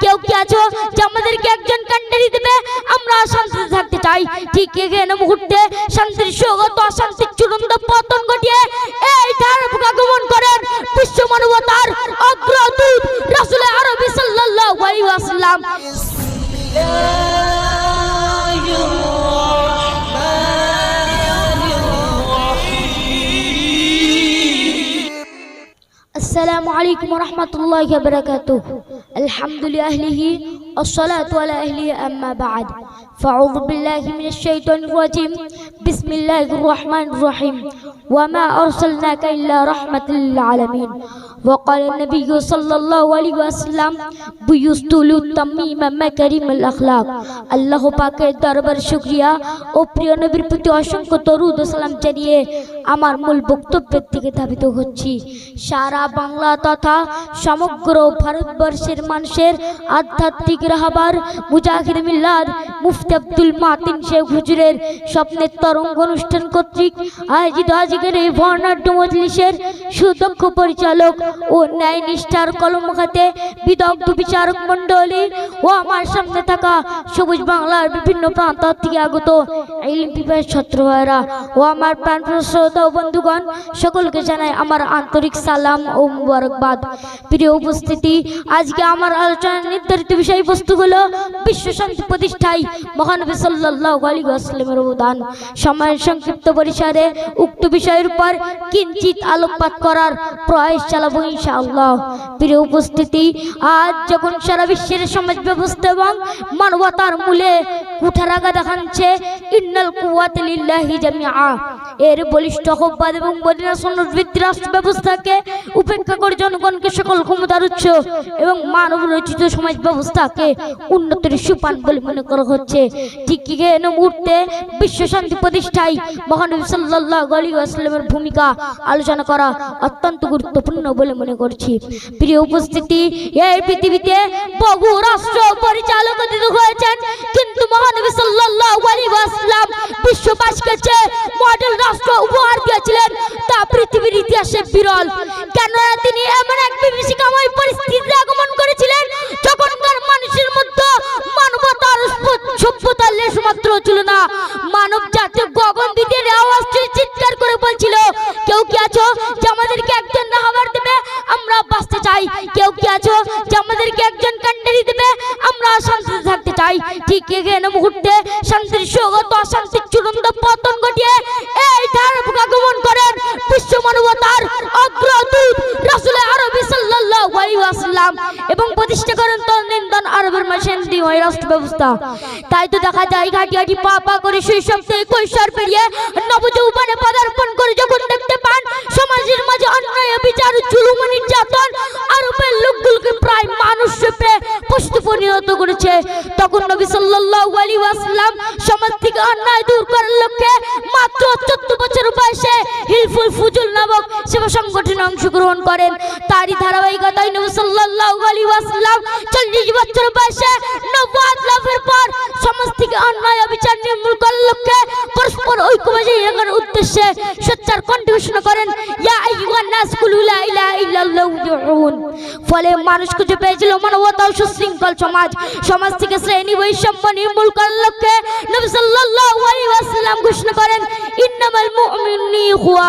কেউ কি আছো যে আমাদেরকে একজন ক্যান্ডারি দেবে? আমরা শান্তিতে থাকতে চাই। ঠিক এখানে মুহূর্তে শান্তির স্বাগত অশান্তির চূড়ান্ত পতন ঘটিয়ে এই ধারা আগমন করেন বিশ্ব মানবতার অগ্রদূত রাসূল আরবি সাল্লাল্লাহু আলাইহি ওয়াসাল্লাম। السلام عليكم ورحمة الله وبركاته. الحمد لله والصلاة على أهله أما بعد فأعوذ بالله من الشيطان الرجيم بسم الله الرحمن الرحيم وما أرسلناك إلا رحمة للعالمين وقال النبي صلى الله عليه وسلم بيست للتميم مكارم الأخلاق আল্লাহ পাকের দরবার শুকরিয়া ও প্রিয় নবীর প্রতি অসংখ্য দরুদ ও সালাম জানিয়ে আমার মূল বক্তব্যের দিকে ধাবিত হচ্ছি। সারা বাংলা তথা সমগ্র ভারতবর্ষের মানুষের আধ্যাত্মিক রাহবার মুজাহিদ মিল্লাত মুফতি আব্দুল মাতিন শেখ হুজুরের স্বপ্নের তরঙ্গ অনুষ্ঠান কর্তৃক আয়োজিত আজকের এই বর্ণাঢ্য মজলিসের সুদক্ষ পরিচালক ও ন্যায় নিষ্ঠার কলমখাতে বিদগ্ধ বিচারক মণ্ডলী ও আমার সামনে থাকা সবুজ বাংলার বিভিন্ন প্রান্ত থেকে আগত ইলম পিপাসু ছাত্র ভাইরা ও আমার প্রাণপ্রিয় শ্রোতা ও বন্ধুগণ, সকলকে জানাই আমার আন্তরিক সালাম ও মুবারকবাদ। প্রিয় উপস্থিতি, আজকে আমার আলোচনার নির্ধারিত বিষয়বস্তু হলো বিশ্ব শান্তি প্রতিষ্ঠায় মহানবী সাল্লাল্লাহু আলাইহি ওয়াসাল্লামের অবদান। সময়ের সংক্ষিপ্ত পরিসরে উক্ত বিষয়ের উপর কিঞ্চিত আলোকপাত করার প্রয়াস চালাবো ইনশাআল্লাহ। প্রিয় উপস্থিতি, আজ যখন সারা বিশ্বের সমাজ ব্যবস্থা এবং মানবতার মূলে কুঠারাঘা দেখাচ্ছে ইন্নাল কুওয়াতা লিল্লাহি জামিআ, এর বলিষ্ঠ আহ্বান এবং মদিনা সনদভিত্তিক রাষ্ট্র ব্যবস্থাকে উপেক্ষা করে জনগণকে সকল ক্ষমতার উৎস এবং মানব রচিত সমাজ ব্যবস্থাকে উন্নতির সোপান বলে মনে করা হচ্ছে। ঠিক এই মুহূর্তে বিশ্ব শান্তি প্রতিষ্ঠায় মহানবী সাল্লাল্লাহু আলাইহি ওয়াসাল্লামের ভূমিকা আলোচনা করা অত্যন্ত গুরুত্বপূর্ণ বলে মনে করছি। প্রিয় উপস্থিতি, এই পৃথিবীতে বহু রাষ্ট্র পরিচালক হয়েছেন, কিন্তু মহানবী সাল্লাল্লাহু আলাইহি ওয়াসাল্লাম বিশ্ববাসীকে যে মডেল রাষ্ট্র উপহার দিয়েছিলেন তা পৃথিবীর ইতিহাসে বিরল। কেননা তিনি এমন এক বিভীষিকাময় পরিস্থিতিতে আগমন করেছিলেন যখনকার মানুষের মধ্যে মানবতার সভ্যতার লেশমাত্র ছিল না। মানব জাতি গগন দিতে আওয়াজ চিৎকার করে বলছিল, কেউ কি আছো যে আমাদেরকে একজন রাহবার দেবে? আমরা বাঁচতে চাই। কেউ কি আছো যে আমাদেরকে একজন ক্যান্ডারি দেবে? আমরা শান্তিতে থাকতে চাই। ঠিক এখানে মুহূর্তে শান্তির স্বাগত অশান্তির চূড়ান্ত পতন ঘটিয়ে এই ধারা আগমন করেন বিশ্ব মানবতার অগ্রদূত রাসূল আরবি সাল্লাল্লাহু আলাইহি ওয়াসাল্লাম এবং প্রতিষ্ঠা করেন তন্নিন্দন আরবের শান্তি রাষ্ট্র ব্যবস্থা। তাই তো দেখা যায় ঘাটি ঘাটি পা পা করে শৈশব থেকে কৈশোর পেরিয়ে নবযৌবনে পদার্পণ করে যখন দেখতে পান সমাজের মাঝে অন্যায় বিচার জুলুম নির্যাতন আরবের লোকগুলোকে প্রায় মানুষ রূপে পশু পরিণত করেছে, তখন নবী সাল্লাল্লাহু আলাইহি ওয়াসাল্লাম সমাজ থেকে অন্যায় দূর করার লক্ষ্যে মাত্র 14 বছর বয়সে হিলফুল ফুজুল নামক সেবা সংগঠনে অংশগ্রহণ করেন। তারই ধারাবাহিকতায় নবী সাল্লাল্লাহু আলাইহি ওয়াসাল্লাম 40 বছর বয়সে নবুয়ত লাভের পর সমাজ থেকে অন্যায় বিচার নির্মূল করার লক্ষ্যে পরস্পর ঐক্যবদ্ধ থাকার উদ্দেশ্যে সোচ্চার কণ্ঠে ঘোষণা করেন, ইয়া আইয়ুহান নাস কুলু লা ইলাহা ইল্লাল্লাহু দুউন। ফলে মানুষ খুঁজে পেয়েছিল মানবতা ও সুশৃঙ্খল সমাজ। সমাজ থেকে শ্রেণী বৈষম্য নির্মূল করার লক্ষ্যে নবী সাল্লাল্লাহু আলাইহি ওয়াসাল্লাম ঘোষণা করেন ইন্নামাল মুমিনুনা ইখওয়া,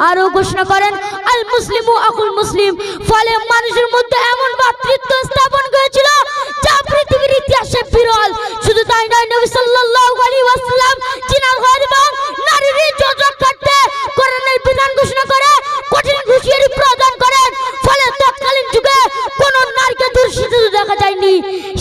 আরো ঘোষণা করেন আল মুসলিমু আখুল মুসলিম। ফলে মানুষের মধ্যে এমন ভ্রাতৃত্ব স্থাপন হয়েছিল যা পৃথিবীর ইতিহাসে বিরল। শুধু তাই নয়, নবী সাল্লাল্লাহু আলাইহি ওয়াসাল্লাম জিনার ঘর এবং নারীর ইজ্জত রক্ষার্থে কোরআনের বিধান ঘোষণা করে কঠিন হুঁশিয়ারি প্রদান করেন। ফলে তৎকালীন যুগে কোন নারীকে ধর্ষিত দেখা যায়নি।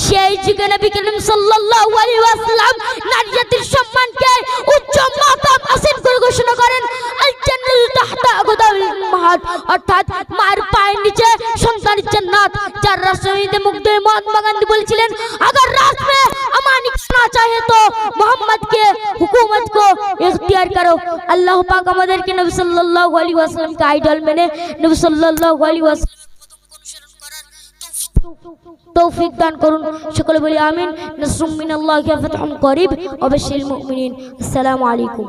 সেই যুগে নবী করিম সাল্লাল্লাহু আলাইহি ওয়াসাল্লাম নারী জাতির সম্মানকে উচ্চ মাকাম হাসিল করে ঘোষণা করেন আল জান্নাতু তাহতা আকদামিল উম্মাহাত, অর্থাৎ মায়ের পায়ের নিচে সন্তানের জান্নাত। যার রাষ্ট্রনীতি মুগ্ধ মহাত্মা গান্ধী বলেছিলেন, अगर राष्ट्र में अमान करना चाहे तो मोहम्मद के हुकूमत को इख्तियार करो। अल्लाह पाक আমাদেরকে নবী সাল্লাল্লাহু আলাইহি ওয়াসাল্লাম কে আইডল মেনে নবী সাল্লাল্লাহু আলাইহি ওয়াসাল্লাম তৌফিক দান করুন। সকলে বলি আমিন। নাসরুম মিনাল্লাহি ওয়া ফাতহুন করিব ওয়া বাশশিরিল মুমিনিন। আসসালামু আলাইকুম।